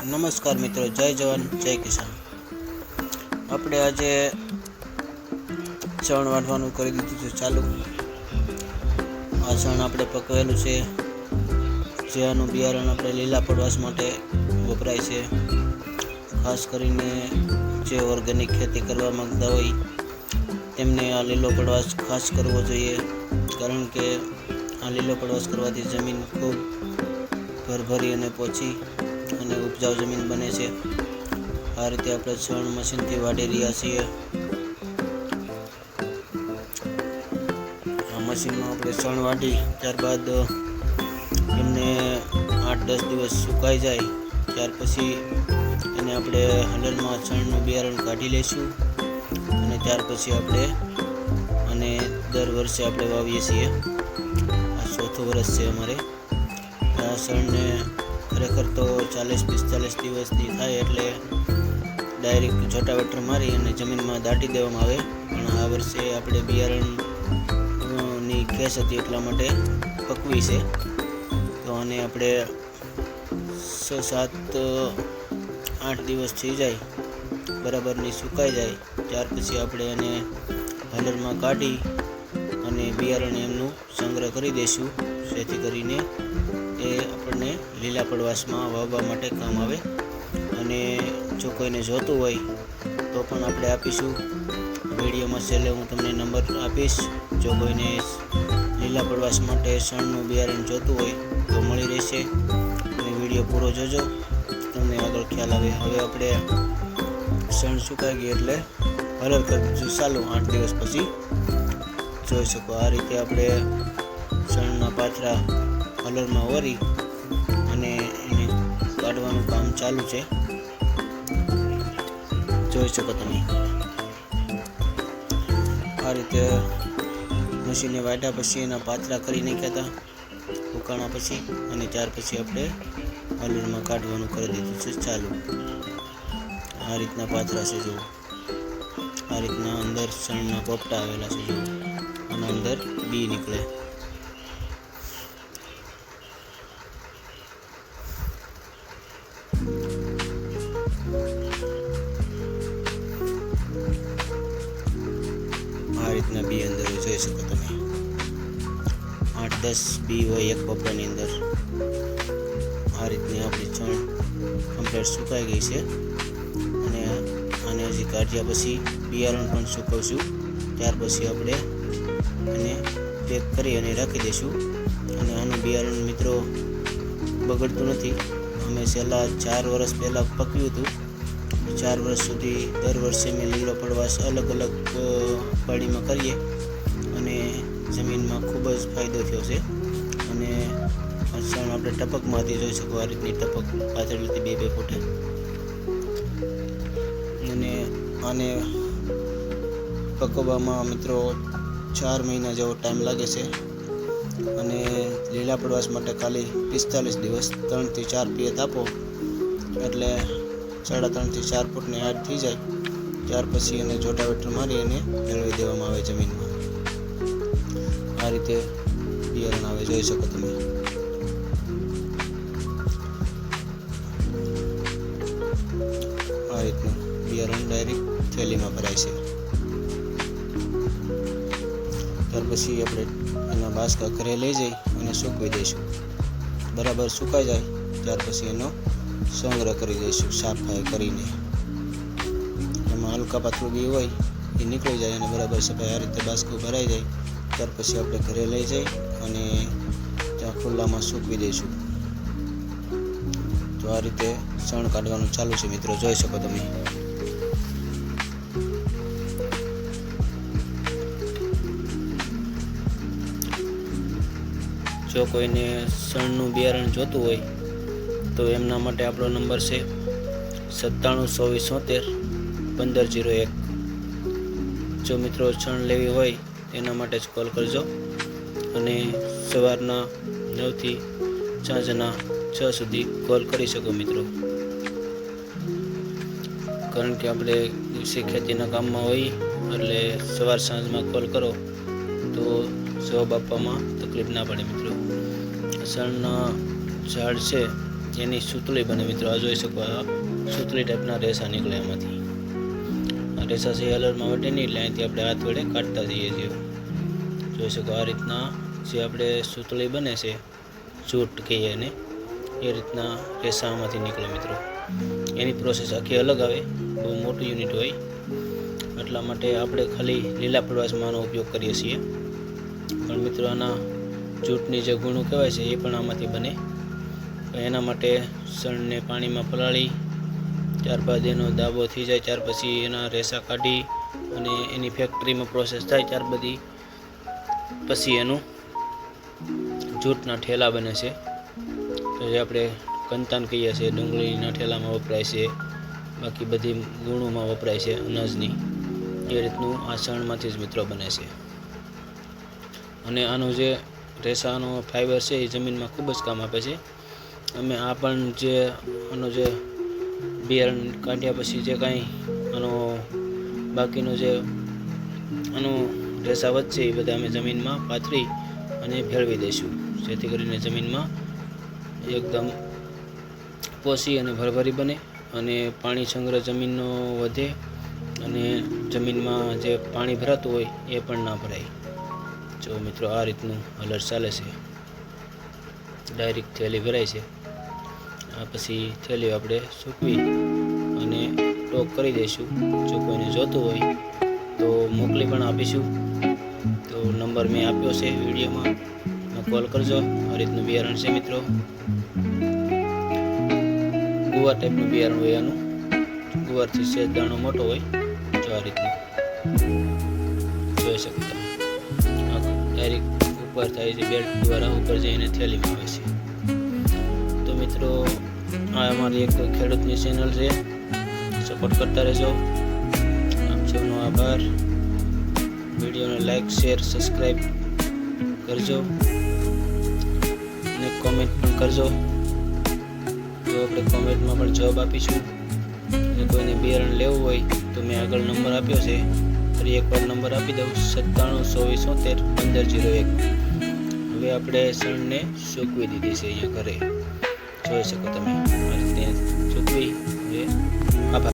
નમસ્કાર મિત્રો, જય જવાન જય કિસાન. આપણે આજે ચણ વાઢવાનું કરી દીધું છે ચાલુ. આ ચણ આપણે પકવેલું છે, જે આનું બિયારણ આપણે લીલા પડવાશ માટે વપરાય છે. ખાસ કરીને જે ઓર્ગેનિક ખેતી કરવા માંગતા હોય તેમને આ લીલો પડવાશ ખાસ કરવો જોઈએ, કારણ કે આ લીલો પડવાશ કરવાથી જમીન ખૂબ ભરભરી અને પોચી અને ઉપજાઉ જમીન બને છે. આ રીતે આપણે ચણ મશીનથી વાઢી રહ્યા છીએ. આ મશીનમાં આપણે ચણ વાઢી ત્યારબાદ એમને 8-10 દિવસ સુકાઈ જાય ત્યાર પછી એને આપણે હલરમાં ચણનું બિયારણ કાઢી લઈશું અને ત્યાર પછી આપણે અને દર વર્ષે આપણે વાવીએ છીએ. આ ચોથું વર્ષ છે અમારે. આ ચણને ખરેખર તો 40-45 દિવસની થાય એટલે ડાયરેક્ટ જોટાવેટર મારી અને જમીનમાં દાટી દેવામાં આવે, પણ આ વર્ષે આપણે બિયારણની કેસ હતી એટલા માટે પકવી છે. તો આને આપણે 6-7-8 દિવસ થઈ જાય, બરાબરની સુકાઈ જાય ત્યાર પછી આપણે એને હલરમાં કાઢી અને બિયારણ એમનું સંગ્રહ કરી દઈશું, જેથી કરીને એ આપણને લીલા પડવાશમાં વાવવા માટે કામ આવે. અને જો કોઈને જોતું હોય તો પણ આપણે આપીશું. વિડીયોમાં છેલ્લે હું તમને નંબર આપીશ. જો કોઈને લીલા પડવાશ માટે ચણનું બિયારણ જોતું હોય તો મળી રહેશે. અને વિડીયો પૂરો જોજો, તમને આગળ ખ્યાલ આવે. હવે આપણે ચણ સુકાઈ ગઈ એટલે હલર કરી દીધું ચાલુ. 8 દિવસ પછી જોઈ શકો આ રીતે આપણે ચણના પાથરા હલરમાં વરી અને એને કાઢવાનું કામ ચાલુ છે, જોઈ શકો તમે. આ રીતે મશીને વાઢ્યા પછી એના પાથરા કરી નાખ્યા હતા ઉકાળા પછી, અને ત્યાર પછી આપણે હલરમાં કાઢવાનું કરી દીધું છે ચાલુ. આ રીતના પાથરા છે જુઓ. આ રીતના અંદર ચણના પોપટા આવેલા છે જુઓ, અને અંદર બી નીકળે. આ રીતના બી અંદર જોઈ શકો તમે. 8-10 બી હોય એક પોપડાની અંદર. આ રીતની આપણી ચણ કમ્પ્લીટ સુકાઈ ગઈ છે. અને આને હજી કાઢ્યા પછી બિયારણ પણ સૂકવશું. ત્યાર પછી આપણે એને પેક કરી અને રાખી દઈશું. અને આનું બિયારણ મિત્રો બગડતું નથી. અમે છેલ્લા 4 વર્ષ પહેલાં પકવ્યું હતું. 4 વર્ષ સુધી દર વર્ષે મેં લીલો પડવાશ અલગ અલગ પાડીમાં કરીએ અને જમીનમાં ખૂબ જ ફાયદો થયો છે. અને ચણ આપણે ટપકમાંથી જોઈ શકો. આ રીતની ટપક પાથરેલી 2-2 ફૂટે. અને આને પકવવામાં મિત્રો 4 મહિના જેવો ટાઈમ લાગે છે. અને લીલા પડવાશ માટે ખાલી 45 દિવસ 3-4 પિયત આપો એટલે 3.5-4 ફૂટની હાઈટ થઈ જાય. ત્યાર પછી એને જોટાવેટર મારી અને મેળવી દેવામાં આવે જમીનમાં. આ રીતે બિયારણ આવે, જોઈ શકો તમે. આ રીતનું બિયારણ ડાયરેક્ટ થેલીમાં ભરાય છે. ત્યાર પછી આપણે એના બાસકા ઘરે લઈ જઈ અને સૂકવી દઈશું. બરાબર સુકાઈ જાય ત્યાર પછી એનો સંગ્રહ કરી દઈશું સાફાઈ કરીને. એમાં હલકા પાતળું બી હોય એ નીકળી જાય અને બરાબર સફાઈ આ રીતે બાસકું ભરાઈ જાય ત્યાર પછી આપણે ઘરે લઈ જઈ અને ત્યાં ખુલ્લામાં સૂકવી દઈશું. તો આ રીતે ચણ કાઢવાનું ચાલુ છે મિત્રો, જોઈ શકો તમે. જો કોઈને ચણનું બિયારણ જોતું હોય તો એમના માટે આપણો નંબર છે 9724701501. જો મિત્રો ચણ લેવી હોય એના માટે જ કોલ કરજો. અને સવારના 9 થી સાંજના 6 સુધી કોલ કરી શકો મિત્રો, કારણ કે આપણે દિવસે ખેતીના કામમાં હોય એટલે સવાર સાંજમાં કોલ કરો તો જવાબ આપવામાં તકલીફ ના પડે મિત્રો. ચણના ઝાડ છે એની સૂતળી બને મિત્રો. આ જોઈ શકો, આ સૂતળી ટાઈપના રેસા નીકળે એમાંથી. આ રેસા છે હલરમાં વટે નહીં, એટલે અહીંથી આપણે હાથ વડે કાઢતા જઈએ છીએ. જોઈ શકો આ રીતના જે આપણે સૂતળી બને છે, જૂટ કહીએ એને, એ રીતના રેસા આમાંથી નીકળે મિત્રો. એની પ્રોસેસ આખી અલગ આવે, બહુ મોટું યુનિટ હોય. એટલા માટે આપણે ખાલી લીલા પ્રવાસમાં આનો ઉપયોગ કરીએ છીએ. પણ મિત્રો આના જૂટની જે ગુણો કહેવાય છે એ પણ આમાંથી બને. એના માટે શણને પાણીમાં પલાળી ત્યારબાદ એનો દાબો થઈ જાય, ત્યાર પછી એના રેસા કાઢી અને એની ફેક્ટરીમાં પ્રોસેસ થાય, ત્યાર પછી એનું જૂટના ઠેલા બને છે. તો જે આપણે કંતાન કહીએ છીએ, ડુંગળીના ઠેલામાં વપરાય છે, બાકી બધી ગુણોમાં વપરાય છે અનાજની. એ રીતનું આ શણમાંથી જ મિત્રો બને છે. અને આનો જે રેસાનો ફાઈબર છે એ જમીનમાં ખૂબ જ કામ આપે છે. અમે આ પણ જે આનો જે બિયારણ કાઢ્યા પછી જે કાંઈ આનો બાકીનો જે આનો રેસા વધશે એ બધા અમે જમીનમાં પાથરી અને ભેળવી દઈશું, જેથી કરીને જમીનમાં એકદમ પોસી અને ભરભરી બને અને પાણી સંગ્રહ જમીનનો વધે અને જમીનમાં જે પાણી ભરાતું હોય એ પણ ના ભરાય. જો મિત્રો આ રીતનું હલર ચાલે છે. ડાયરેક્ટ થેલી ભરાય છે. આ પછી થેલી આપણે સૂકવી અને ટોક કરી દઈશું. જો કોઈને જોતું હોય તો મોકલી પણ આપીશું. તો નંબર મેં આપ્યો છે વિડીયોમાં, કોલ કરજો. આ રીતનું બિયારણ છે મિત્રો. ગુવાર ટાઈપનું બિયારણ હોય આનું. ગુવારથી સેજ દાણો મોટો હોય. જો આ રીતનું જોઈ શકો તમે. ડાયરેક્ટ ઉપર થાય છે, બેલ્ટ દ્વારા ઉપર જઈને થેલીમાં આવે છે. તો મિત્રો આ અમારી એક ખેડૂતની ચેનલ છે, સપોર્ટ કરતા રહેજો. આપ સૌનો આભાર. વિડીયોને લાઈક, શેર, સબસ્ક્રાઈબ કરજો અને કોમેન્ટ પણ કરજો. તો આપણે કોમેન્ટમાં પણ જવાબ આપીશું. અને કોઈને બિયારણ લેવું હોય તો મેં આગળ નંબર આપ્યો છે, ફરી એકવાર નંબર આપી દઉં, 9724731501. હવે આપણે શણને સૂકવી દીધી છે અહીંયા ઘરે. જોઈ શકો તમે આ રીતે સૂકવી હવે